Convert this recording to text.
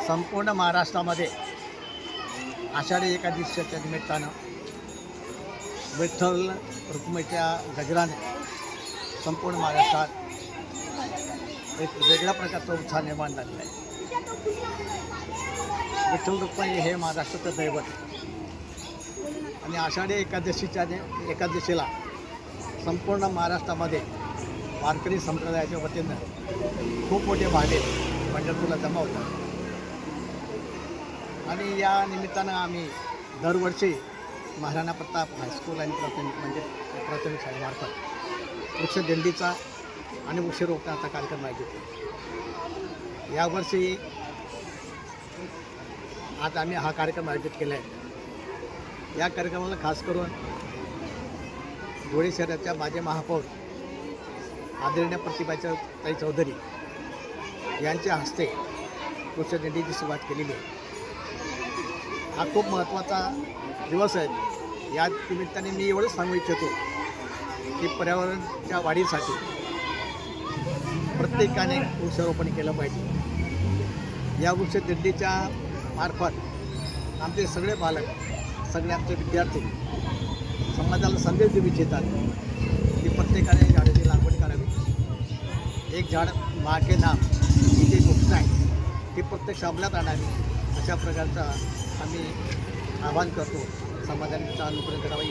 संपूर्ण महाराष्ट्रामध्ये आषाढी एकादशीच्या निमित्तानं विठ्ठल रुक्मिणीच्या गजराने संपूर्ण महाराष्ट्रात एक वेगळ्या प्रकारचा उत्साह निर्माण झालेला आहे. विठ्ठल रुक्मिणी हे महाराष्ट्राचं दैवत आहे आणि आषाढी एकादशीला संपूर्ण महाराष्ट्रामध्ये वारकरी संप्रदायाच्या वतीनं खूप मोठे भाडे पंढरपूरला जमा होतात आणि या निमित्तानं आम्ही दरवर्षी महाराणा प्रताप हायस्कूल आणि प्राथमिक शाळेमार्फत वृक्षदिंडीचा आणि वृक्षारोपणाचा कार्यक्रम आयोजित केला. यावर्षी आज आम्ही हा कार्यक्रम आयोजित केला आहे. या कार्यक्रमाला खास करून धुळे शहराच्या माजी महापौर आदरणीय प्रतिभाताई चौधरी यांच्या हस्ते वृक्षदिंडीची सुरुवात केलेली आहे. हा खूप महत्त्वाचा दिवस आहे. या निमित्ताने मी एवढंच सांगू इच्छितो की पर्यावरणाच्या वाढीसाठी प्रत्येकाने वृक्षारोपण केलं पाहिजे. या वृक्षदिंडीच्या मार्फत आमचे सगळे बालक, सगळे आमचे विद्यार्थी समाजाला संदेश देऊ इच्छितात की प्रत्येकाने झाडाची लागवड करावी. एक झाड माँ के नाम ही जे घोषणा आहे ती प्रत्येक शाबलात आणावी, अशा प्रकारचा आम्ही आवाहन करतो. समाजाने त्याचं अनुकरण करावं.